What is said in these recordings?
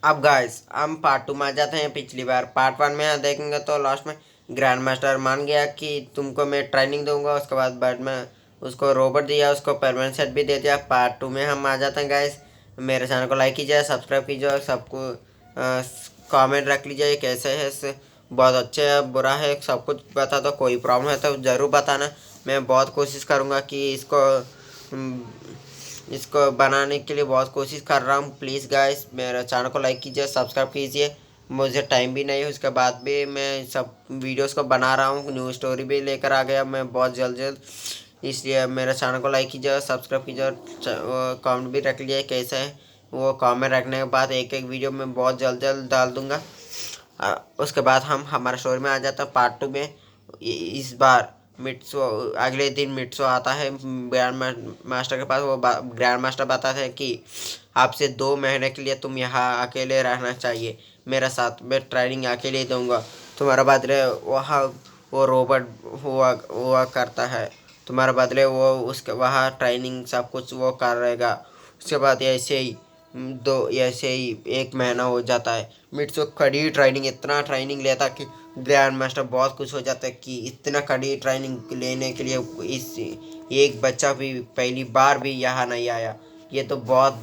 अब गाइस हम पार्ट 2 में आ जाते हैं। पिछली बार पार्ट 1 में देखेंगे तो लास्ट में ग्रैंड मास्टर मान गया कि तुमको मैं ट्रेनिंग दूंगा। उसके बाद में उसको रोबोट दिया, उसको परमानेंट सेट भी दे दिया। पार्ट 2 में हम आ जाते हैं गाइस। मेरे चैनल को लाइक कीजिए, सब्सक्राइब कीजिए और सबको कमेंट रख लीजिए कैसे है। बहुत अच्छे है बुरा है सब कुछ बता दो। कोई प्रॉब्लम है तो ज़रूर बताना। मैं बहुत कोशिश करूँगा कि इसको बनाने के लिए बहुत कोशिश कर रहा हूँ। प्लीज़ गाइस मेरे चैनल को लाइक कीजिए, सब्सक्राइब कीजिए। मुझे टाइम भी नहीं है, उसके बाद भी मैं सब वीडियोस को बना रहा हूँ। न्यू स्टोरी भी लेकर आ गया मैं बहुत जल्द। इसलिए मेरे चैनल को लाइक कीजिए, सब्सक्राइब कीजिए और कमेंट भी रख लीजिए कैसा है। वो कमेंट रखने के बाद एक एक वीडियो मैं बहुत जल्द डाल दूँगा। उसके बाद हम हमारे स्टोरी में आ जाता है पार्ट 2 में। इस बार मिट्सो अगले दिन मिट्सो आता है ग्रैंड मास्टर के पास। वो ग्रैंड मास्टर बताता है कि आपसे 2 महीने के लिए तुम यहाँ अकेले रहना चाहिए मेरे साथ। मैं ट्रेनिंग अकेले दूंगा तुम्हारा बदले। वहाँ वो रोबोट हुआ हुआ करता है तुम्हारे बदले। वो उसके वहाँ ट्रेनिंग सब कुछ वो कर रहेगा। उसके बाद ऐसे ही 1 महीना हो जाता है। मिट्सो कड़ी ट्रेनिंग इतना ट्रेनिंग लेता कि ग्रैंड मास्टर बहुत कुछ हो जाता है कि इतना कड़ी ट्रेनिंग लेने के लिए इस एक बच्चा भी पहली बार भी यहाँ नहीं आया। ये तो बहुत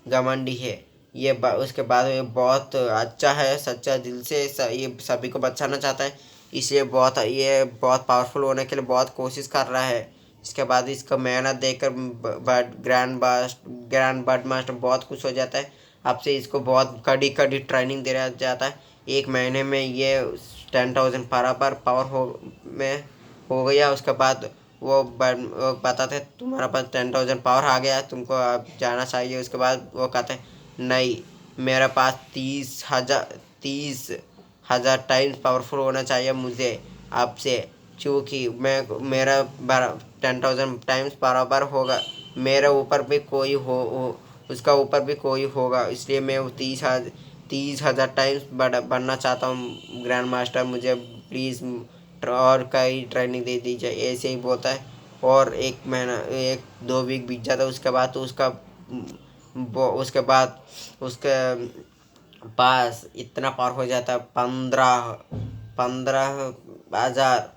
घमंडी है। उसके बाद ये बहुत अच्छा है, सच्चा दिल से ये सभी को बचाना चाहता है। इसलिए ये बहुत पावरफुल होने के लिए बहुत कोशिश कर रहा है। इसके बाद इसका मेहनत देखकर ग्रैंड बर्ड मास्टर बहुत खुश हो जाता है। आपसे इसको बहुत कड़ी कड़ी ट्रेनिंग दे दिया जाता है। 1 महीने में ये 10,000 बराबर पावर हो गया। उसके बाद वो बताते तुम्हारा पास 10,000 पावर आ गया, तुमको अब जाना चाहिए। उसके बाद वो कहते नहीं, मेरे पास 30,000 टाइम्स पावरफुल होना चाहिए मुझे आपसे। क्योंकि मैं मेरा 10,000 टाइम्स बराबर होगा, मेरे ऊपर भी कोई हो उसका ऊपर भी कोई होगा। इसलिए मैं 30,000 टाइम्स बढ़ना चाहता हूँ ग्रैंड मास्टर। मुझे प्लीज़ और कई ट्रेनिंग दे दीजिए, ऐसे ही बोलता है। और 1 महीना 1-2 वीक बीत जाता है। उसके बाद तो उसके बाद उसके पास इतना पावर हो जाता है 15,000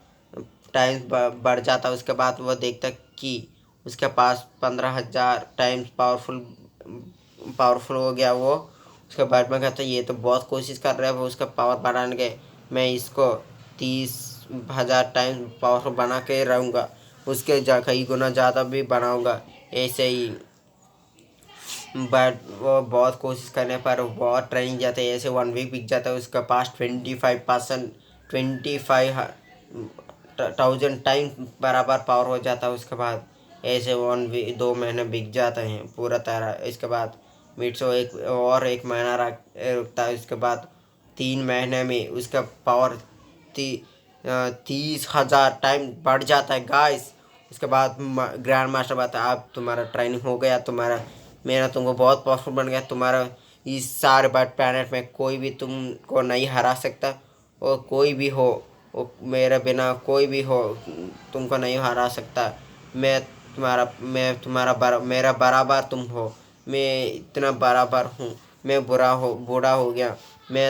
टाइम्स बढ़ जाता है। उसके बाद वो देखता कि उसके पास 15,000 टाइम्स पावरफुल हो गया वो। उसके बाद में कहता है ये तो बहुत कोशिश कर रहा है वो उसका पावर बढ़ाने के। मैं इसको 30,000 टाइम्स पावरफुल बना के रहूँगा, उसके कई गुना ज़्यादा भी बनाऊँगा ऐसे ही। बट वो बहुत कोशिश करने पर बहुत ट्रेनिंग जाते हैं। ऐसे 1 वीक बीत जाता है, उसके पास 25,000 टाइम बराबर पावर हो जाता है। उसके बाद ऐसे 2 महीने बीत जाते हैं पूरा तरह। इसके बाद मिट्सो 1 महीना रुकता है। उसके बाद 3 महीने में उसका पावर 30,000 टाइम बढ़ जाता है गाइस। उसके बाद ग्रैंड मास्टर बताता है अब तुम्हारा ट्रेनिंग हो गया, मेरा तुमको बहुत पावरफुल बन गया। तुम्हारा इस सारे बर्ड प्लैनेट में कोई भी तुमको नहीं हरा सकता। और कोई भी हो, वो मेरे बिना कोई भी हो तुमको नहीं हरा सकता। मेरा बराबर तुम हो। मैं इतना बराबर हूँ। मैं बूढ़ा हो गया। मैं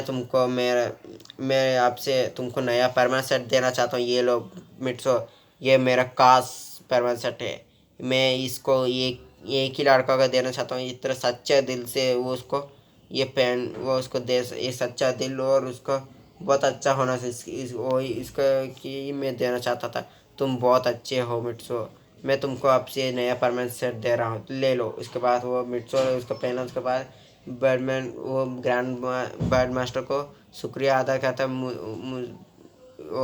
आपसे तुमको नया परमानेंट सेट देना चाहता हूँ। ये लो मिट्सो, ये मेरा कास परमानेंट सेट है। मैं इसको एक ही लड़का को देना चाहता हूँ। इतना सच्चे दिल से वो उसको दे, ये सच्चा दिल और उसका बहुत अच्छा होना चाहिए। इसका कि मैं देना चाहता था। तुम बहुत अच्छे हो मिट्सो, मैं तुमको आपसे नया परमानेंट सेट दे रहा हूँ, ले लो। उसके बाद वो मिट्सो उसको पहना। उसके बाद बर्ड मास्टर को शुक्रिया अदा करता है।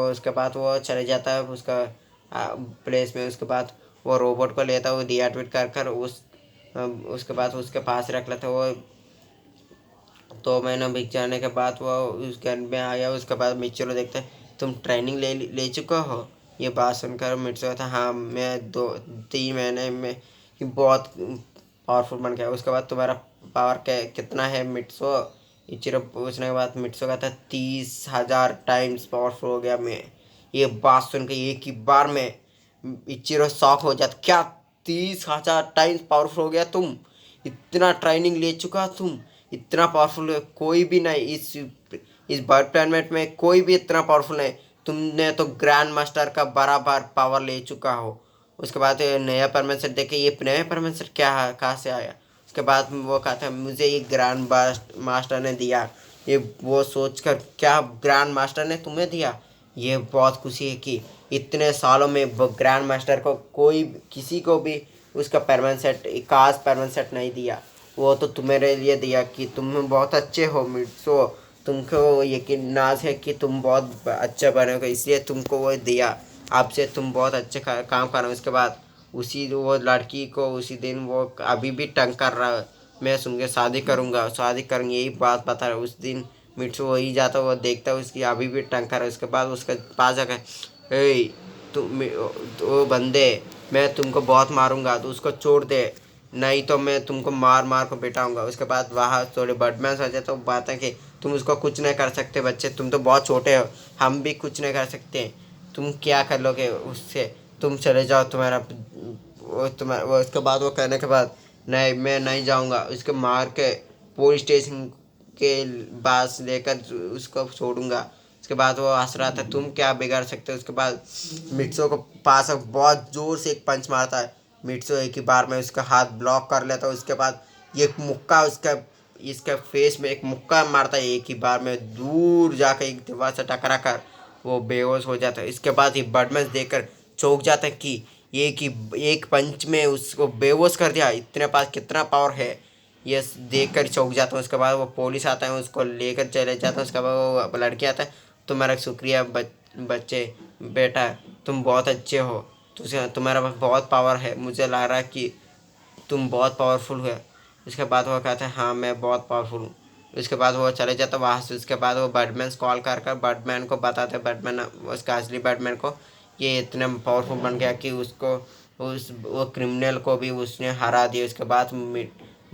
उसके बाद वो चले जाता है उसका प्लेस में। उसके बाद वो रोबोट को लेता है, वो डीएक्टिवेट कर उसके बाद उसके पास रख लेता है। वो 2 महीना बीत जाने के बाद वो उस घर में आया। उसके बाद मिचुरो देखते हैं तुम ट्रेनिंग ले चुका हो। ये बात सुनकर मिचुरो था हाँ, मैं 2-3 महीने में ही बहुत पावरफुल बन गया। उसके बाद तुम्हारा पावर कितना है मिट्सो, इचिरो पूछने के बाद मिट्सो कहता है 30,000 टाइम्स पावरफुल हो गया मैं। ये बात सुन के एक ही बार में इचिरो शॉक हो जाता। क्या 30,000 टाइम्स पावरफुल हो गया तुम? इतना ट्रेनिंग ले चुका तुम? इतना पावरफुल कोई भी नहीं, इस बर्ड प्लैनेट में कोई भी इतना पावरफुल नहीं। तुमने तो ग्रैंड मास्टर का बराबर पावर ले चुका हो। उसके बाद ये नया परमानेंट सेट देखे, ये नया परमानेंट सेट क्या है, कहाँ से आया। उसके बाद वो कहता है मुझे ये ग्रैंड मास्टर ने दिया। ये वो सोचकर क्या ग्रैंड मास्टर ने तुम्हें दिया, ये बहुत खुशी है कि इतने सालों में ग्रैंड मास्टर को कोई किसी को भी उसका परमानेंट सेट, खास परमानेंट सेट नहीं दिया। वो तो तुम्हारे लिए दिया कि तुम बहुत अच्छे हो मिट्सो, तुमको यकीन नाज है कि तुम बहुत अच्छा बनेगे, इसलिए तुमको वो दिया। आपसे तुम बहुत अच्छे काम कर रहे हो। उसके बाद उसी वो लड़की को उसी दिन वो अभी भी तंग कर रहा है, मैं सुन शादी करूँगा, शादी करूँगी, यही बात बता रहा है। उस दिन मिट्सू वही जाता, वो देखता उसकी अभी भी टंग कर रहा है। उसके बाद उसके पास जाकर ए तुम वो बंदे, मैं तुमको बहुत मारूंगा, तो उसको छोड़ दे, नहीं तो मैं तुमको मार मार को बिठाऊंगा। उसके बाद वहाँ थोड़े बर्डमैन आ जाए तो बात है कि तुम उसको कुछ नहीं कर सकते बच्चे, तुम तो बहुत छोटे हो, हम भी कुछ नहीं कर सकते, तुम क्या कर लोगे उससे, तुम चले जाओ तुम्हारा वो। उसके बाद वो कहने के बाद नहीं मैं नहीं जाऊँगा, उसके मार के पुलिस स्टेशन के पास लेकर उसको छोड़ूंगा। उसके बाद वो हंस रहा था, तुम क्या बिगाड़ सकते हो। उसके बाद मिट्सो को पास बहुत जोर से एक पंच मारता है। मिट्सो एक ही बार में उसका हाथ ब्लॉक कर लेता है। उसके बाद एक मुक्का उसका इसका फेस में एक मुक्का मारता है, एक ही बार में दूर जाकर एक दीवार से टकरा कर वो बेहोश हो जाता है। इसके बाद ही बर्डमैन देखकर चौंक जाता है कि एक पंच में उसको बेहोश कर दिया, इतने पास कितना पावर है, ये देख कर चौंक जाता हूँ। उसके बाद वो पुलिस आता है, उसको लेकर चले जाता है। उसके बाद वो लड़की आता है, तुम्हारा शुक्रिया बच्चे, बेटा तुम बहुत अच्छे हो, तुम्हारा पास बहुत पावर है, मुझे लग रहा है कि तुम बहुत पावरफुल है। उसके बाद वो कहता है हाँ मैं बहुत पावरफुल हूँ। उसके बाद वो चले जाता वहाँ से। उसके बाद वो बर्डमैन कॉल कर कर बर्डमैन को बताते, बर्डमैन उसका असली बर्डमैन को, ये इतने पावरफुल बन गया कि उसको उस वो क्रिमिनल को भी उसने हरा दिया। उसके बाद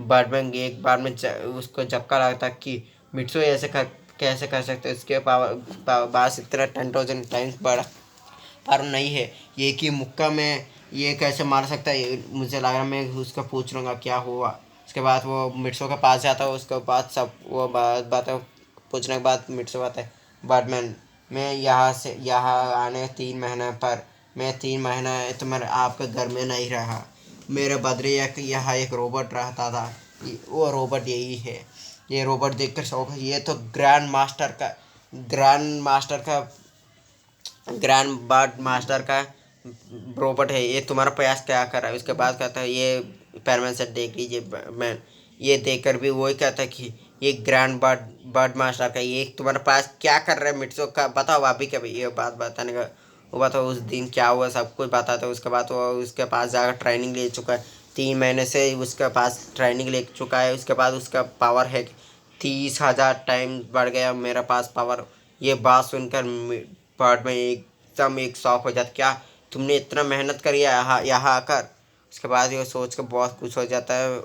बर्डमैन एक बार में उसको झक्का लगता कि मिट्सो ऐसे कैसे कर सकते, उसके पास इतना 10,000 टाइम्स बड़ा पर नहीं है, एक ही मुक्का में ये कैसे मार सकता है। मुझे लगा मैं उसका पूछ लूँगा क्या हुआ। उसके बाद वो मिट्सो के पास जाता है। उसके बाद सब वो बात पूछने के बाद मिट्सो बात है, बर्डमैन मैं यहाँ आने 3 महीने पर, मैं 3 महीना तुम्हारे आपके घर में नहीं रहा, मेरे बदले यहाँ एक रोबोट रहता था, वो रोबोट यही है। ये रोबोट देखकर शौक, ये तो ग्रैंड बर्ड मास्टर का रोबोट है, ये तुम्हारा प्रयास क्या कर रहा है। उसके बाद कहता है ये पैरमैन से देख लीजिए मैन, ये देखकर भी वही कहता है कि ये ग्रैंड बर्ड मास्टर का ये तुम्हारे पास क्या कर रहा है मिट्सो का, बताओ अभी क्या ये बात बताने का। वो बताओ उस दिन क्या हुआ सब कुछ बताते। उसके बाद वो उसके पास जाकर ट्रेनिंग ले चुका है, 3 महीने से उसके पास ट्रेनिंग ले चुका है। उसके बाद उसका पावर है 30,000 टाइम बढ़ गया मेरा पास पावर। ये बात सुनकर बर्ड में एकदम एक शौक हो जाता, क्या तुमने इतना मेहनत करी है यहाँ आकर। उसके बाद ये सोच कर बहुत खुश हो जाता है।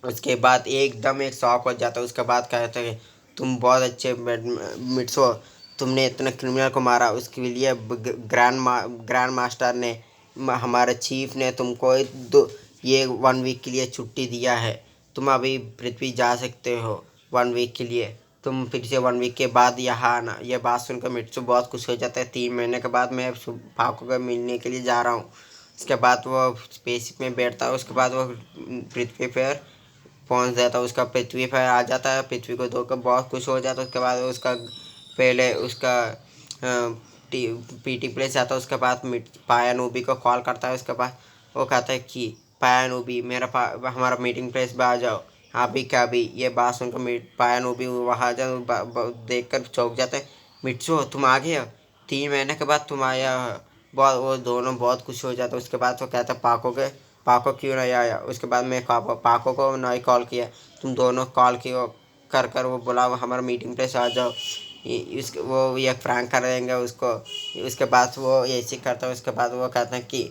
उसके बाद एकदम एक शौक हो जाता है। उसके बाद कहते हैं तुम बहुत अच्छे मिट्सो, तुमने इतने क्रिमिनल को मारा, उसके लिए ग्रैंड मास्टर ने हमारे चीफ ने तुमको ये 1 वीक के लिए छुट्टी दिया है, तुम अभी पृथ्वी जा सकते हो 1 वीक के लिए, तुम फिर से 1 वीक के बाद यहाँ आना। ये बात सुनकर मिट्सू बहुत खुश हो जाता है। 3 महीने के बाद मैं पाको को मिलने के लिए जा रहा हूँ। उसके बाद वो स्पेसशिप में बैठता है। उसके बाद वो पृथ्वी पर पहुँच जाता है, उसका पृथ्वी पर आ जाता है, पृथ्वी को धोकर बहुत खुश हो जाता है। उसके बाद उसका पहले उसका पीटी प्लेस जाता है। उसके बाद पाया नूबी को कॉल करता है। उसके बाद वो कहता है कि पाया नूबी हमारा मीटिंग प्लेस पर आ जाओ अभी क्या भी। ये बात सुनकर पाया नूबी वहाँ जा देख कर चौंक जाता है, मिट्सू तुम आ गए हो, 3 महीने के बाद तुम आया हो। बहुत वो दोनों बहुत खुश हो जाते। उसके बाद वो कहता है पाको क्यों नहीं आया। उसके बाद मैं पाको को नहीं कॉल किया, तुम दोनों कॉल किया कर वो बोला हमारा मीटिंग प्लेस आ जाओ, वो ये फ्रैंक कर देंगे उसको। उसके बाद वो ऐसे करता है। उसके बाद वो कहते हैं कि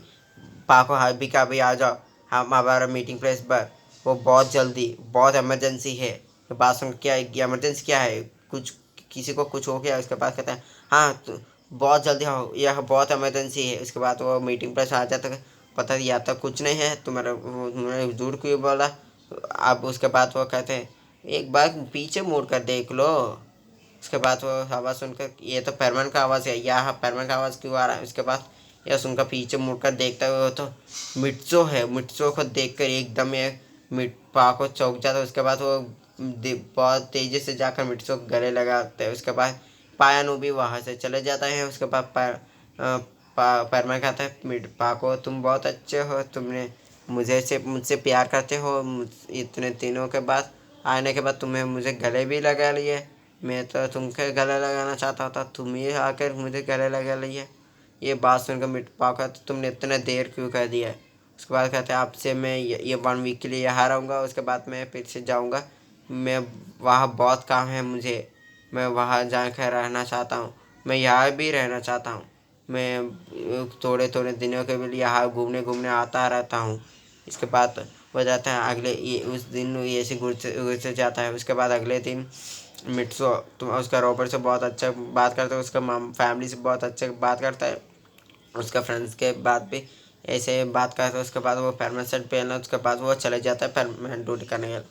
पाको अभी का भी आ जाओ हम हमारा मीटिंग प्लेस पर, वो बहुत जल्दी बहुत इमरजेंसी है। तो बात सुन क्या इमरजेंसी क्या है, कुछ किसी को कुछ हो गया। उसके बाद कहते हैं हाँ तो बहुत जल्दी हो, यह बहुत इमरजेंसी है। उसके बाद वो मीटिंग प्लेस आ जाता है, पता या तो कुछ नहीं है तुम्हारा झूठ क्यों बोला, अब उसके बाद वो कहते हैं एक बार पीछे मुड़ कर देख लो। उसके बाद वो आवाज़ सुनकर ये तो परमान का आवाज़ है, यहाँ परमान का आवाज़ क्यों आ रहा है। उसके बाद यह सुनकर पीछे मुड़कर देखता हुआ तो मिट्सो है। मिट्सो को देखकर एकदम ये पा को चौंक जाता है। उसके बाद वो बहुत तेज़ी से जाकर मिट्सो को गले लगाते हैं। उसके बाद पायानू भी वहाँ से चले जाता है। उसके बाद परमान कहता है पाको तुम बहुत अच्छे हो, तुमने मुझसे प्यार करते हो। इतने दिनों के बाद आने के बाद तुम्हें मुझे गले भी लगा लिए। मैं तो तुमके गले लगाना चाहता था, तुम ही आकर मुझे गले लगा लिए। ये बात सुनकर मिट पाका तो तुमने इतना देर क्यों कर दिया। उसके बाद कहते हैं आपसे मैं ये 1 वीक के लिए यहाँ रहूँगा, उसके बाद मैं फिर से जाऊँगा। मैं वहाँ बहुत काम है मुझे, मैं वहाँ जाकर रहना चाहता हूँ। मैं यहाँ भी रहना चाहता हूँ। मैं थोड़े थोड़े दिनों के लिए यहाँ घूमने घूमने आता रहता हूँ। इसके बाद हो जाता है अगले ये उस दिन ये ऐसे गुजर जाता है। उसके बाद अगले दिन मिट्सो तुम उसका रॉबर्ट से बहुत अच्छा बात करता है, उसका फैमिली से बहुत अच्छा बात करता है, उसका फ्रेंड्स के बाद भी ऐसे बात करता है। उसके बाद वो परमानेंट सेट पहनना, उसके बाद वो चले जाता है परमानेंट ड्यूटी करने के लिए।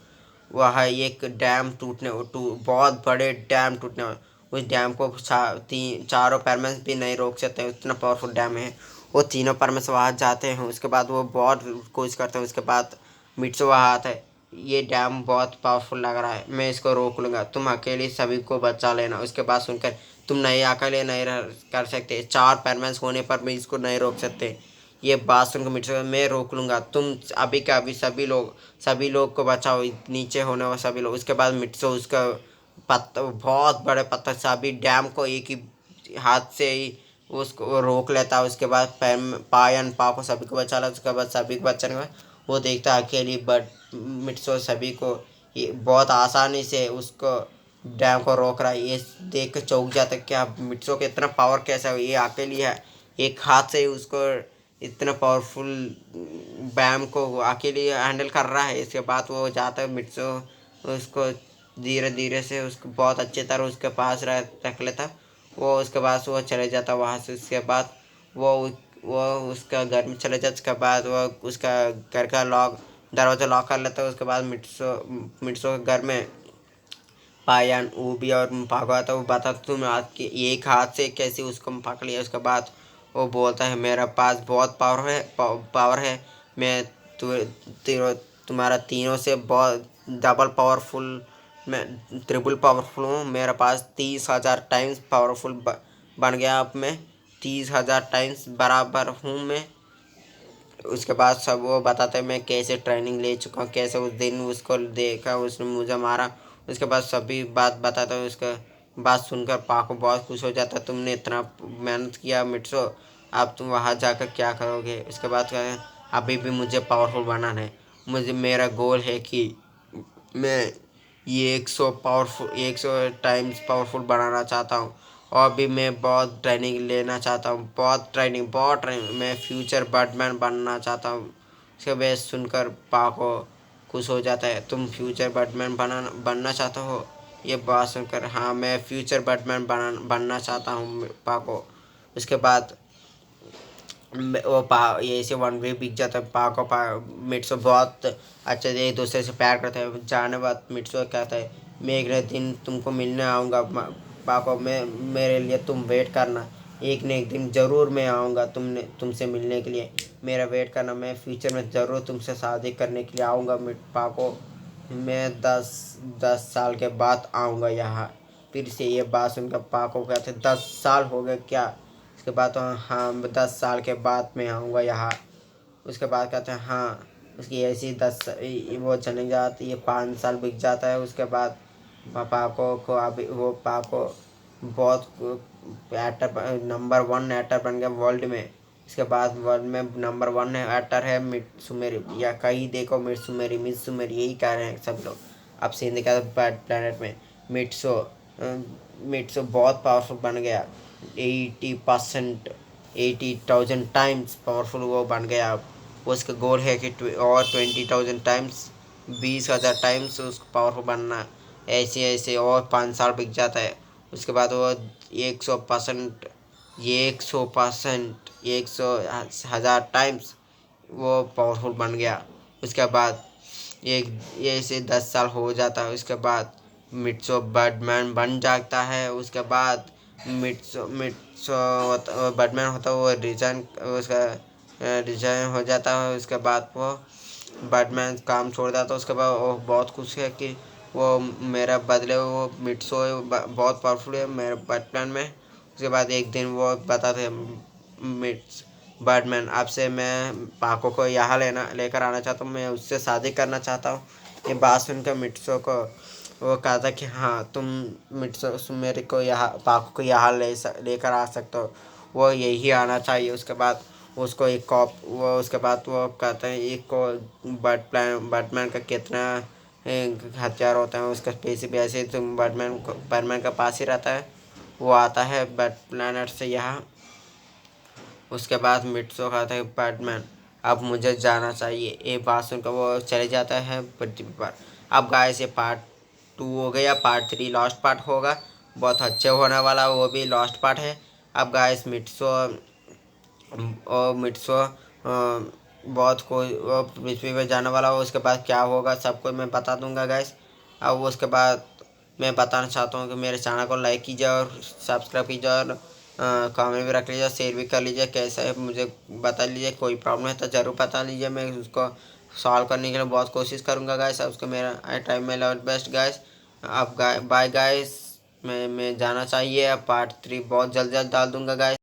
वहाँ एक डैम बहुत बड़े डैम टूटने वाला। उस डैम को चारों परमानेंट भी नहीं रोक सकते, उतना पावरफुल डैम है। वो तीनों परमानेंट वहाँ जाते हैं। उसके बाद वो बहुत कोशिश करते हैं। उसके बाद मिट्सो वहाँ आता है, ये डैम बहुत पावरफुल लग रहा है, मैं इसको रोक लूँगा, तुम अकेले सभी को बचा लेना। उसके बाद सुनकर तुम नहीं अकेले नहीं कर सकते, 4 परमानेंट होने पर भी इसको नहीं रोक सकते। ये बात सुनकर मिट्सो मैं रोक लूँगा, तुम अभी का अभी सभी लोग को बचाओ, नीचे होने वाले सभी लोग। उसके बाद मिट्सो उसका पत्थर बहुत बड़े पत्थर से अभी डैम को एक ही हाथ से ही उसको रोक लेता है। उसके बाद पायन पा को सभी को बचा लेता। उसके बाद सभी को बचाने के बाद वो देखता है अकेली बट मिट्सो सभी को ये बहुत आसानी से उसको डैम को रोक रहा है। ये देख कर चौंक जाता है, क्या मिट्सो के इतना पावर कैसा है, ये अकेली है, एक हाथ से ही उसको इतना पावरफुल बैम को अकेले हैंडल कर रहा है। इसके बाद वो जाता है मिट्सो उसको धीरे धीरे से उसको बहुत अच्छी तरह उसके पास रख लेता। वो उसके बाद वो चले जाता वहाँ से। उसके बाद वो वो उसका घर में चले जाता। उसके बाद वो उसका घर का दरवाज़ा लॉक कर लेता है। उसके बाद मिट्सो के घर में पायन ऊबी और भागवा था। वो बता तुम आज के एक हाथ से कैसे उसको पकड़ लिया। उसके बाद वो बोलता है मेरे पास बहुत पावर है, मैं तुम्हारा तीनों से बहुत डबल पावरफुल, मैं ट्रिपल पावरफुल हूँ। मेरे पास 30,000 टाइम्स पावरफुल बन गया। अब मैं 30,000 टाइम्स बराबर हूँ मैं। उसके बाद सब वो बताते हैं मैं कैसे ट्रेनिंग ले चुका हूँ, कैसे उस दिन उसको देखा उसने मुझे मारा। उसके बाद सभी बात बताता है। उसका बात सुनकर पाको बहुत खुश हो जाता है, तुमने इतना मेहनत किया मिट्सो, अब तुम वहाँ जाकर क्या करोगे। उसके बाद कहें अभी भी मुझे पावरफुल बनाना है, मुझे मेरा गोल है कि मैं ये 100 टाइम्स पावरफुल बनाना चाहता हूँ। और भी मैं बहुत ट्रेनिंग लेना चाहता हूँ, बहुत ट्रेनिंग, मैं फ्यूचर बैटमैन बनना चाहता हूँ। उसके बाद सुनकर पाको खुश हो जाता है, तुम फ्यूचर बैटमैन बनना चाहते हो। ये बात सुनकर हाँ मैं फ्यूचर बैटमैन बनना चाहता हूँ पाको। उसके बाद वो ये ऐसे 1 वीक बीत जाता है। मिट्सो बहुत अच्छे से एक दूसरे से प्यार करते हैं। जाने बाद मिट्सो कहता है मैं एक दिन तुमको मिलने आऊँगा पाको, मैं मेरे लिए तुम वेट करना, एक न एक दिन ज़रूर मैं आऊँगा तुमसे मिलने के लिए, मेरा वेट करना, मैं फ्यूचर में ज़रूर तुमसे शादी करने के लिए आऊँगा पाको, मैं 10 साल के बाद आऊँगा यहाँ फिर से। ये बात सुनकर पाको कहते 10 साल हो गए क्या। उसके बाद तो हाँ 10 साल के बाद मैं आऊँगा यहाँ। उसके बाद कहते हैं हाँ, उसकी ऐसी वो चले जाती है, 5 साल बीत जाता है। उसके बाद पाको को अभी वो पाको बहुत एक्टर नंबर 1 एक्टर बन गया वर्ल्ड में। इसके बाद वर्ल्ड में नंबर 1 एक्टर है मित्सुमेरी, या कहीं देखो मित्सुमेरी यही कह रहे हैं सब लोग। अब सीन देखा प्लेनेट में मिट्सो मिट्सो बहुत पावरफुल बन गया, 80%, 80,000 टाइम्स पावरफुल वो बन गया। अब उसका गोल है कि और 20,000 टाइम्स, 20,000 टाइम्स उसको पावरफुल बनना। ऐसे ऐसे और 5 साल बिक जाता है। उसके बाद वो 100%, ये 100%, 100,000 टाइम्स वो पावरफुल बन गया। उसके बाद एक ये से 10 साल हो जाता है। उसके बाद मिट्सो बैटमैन बन जाता है। उसके बाद मिट्सो मिट्सो बैटमैन होता है, वो रिजाइन उसका रिजाइन हो जाता है। उसके बाद वो बैटमैन काम छोड़ देता है। उसके बाद वो बहुत खुश है कि वो मेरा बदले वो मिट्सो बहुत पावरफुल है मेरे बैटमैन में। उसके बाद एक दिन वो बताते मिट्स बैटमैन, आपसे मैं पाको को यहाँ लेकर आना चाहता हूँ, मैं उससे शादी करना चाहता हूँ। ये बात सुनकर मिट्सो को वो कहा था कि हाँ तुम मिट्सो मेरे को यहाँ पाको को यहाँ लेकर आ सकते हो, वो यही आना चाहिए। उसके बाद उसको एक कॉप वो उसके बाद वो कहते हैं एक को बैटमैन का कितना हथियार होता है उसका स्पेस भी ऐसे तुम बैटमैन का पास ही रहता है। वो आता है बैट प्लानट से यहाँ। उसके बाद मिट्सो कहता है बैटमैन अब मुझे जाना चाहिए। ये बात सुनकर वो चले जाता है पृथ्वी पर। अब गाइस ये पार्ट 2 हो गया, पार्ट 3 लास्ट पार्ट होगा, बहुत अच्छे होने वाला, वो भी लास्ट पार्ट है। अब गाइस मिट्सो और मिट्सो बहुत कोई वो पृथ्वी पे जाने वाला हो। उसके बाद क्या होगा सब कुछ मैं बता दूंगा गाइस। अब उसके बाद मैं बताना चाहता हूँ कि मेरे चैनल को लाइक कीजिए और सब्सक्राइब कीजिए और कमेंट भी रख लीजिए, शेयर भी कर लीजिए। कैसा है मुझे बता लीजिए, कोई प्रॉब्लम है तो ज़रूर बता लीजिए, मैं उसको सॉल्व करने के लिए बहुत कोशिश करूँगा गाइस। अब उसको मेरा टाइम में लेवल बेस्ट गाइस। अब बाय गाइस, मैं जाना चाहिए। अब पार्ट 3 बहुत जल्द डाल दूँगा गाइस।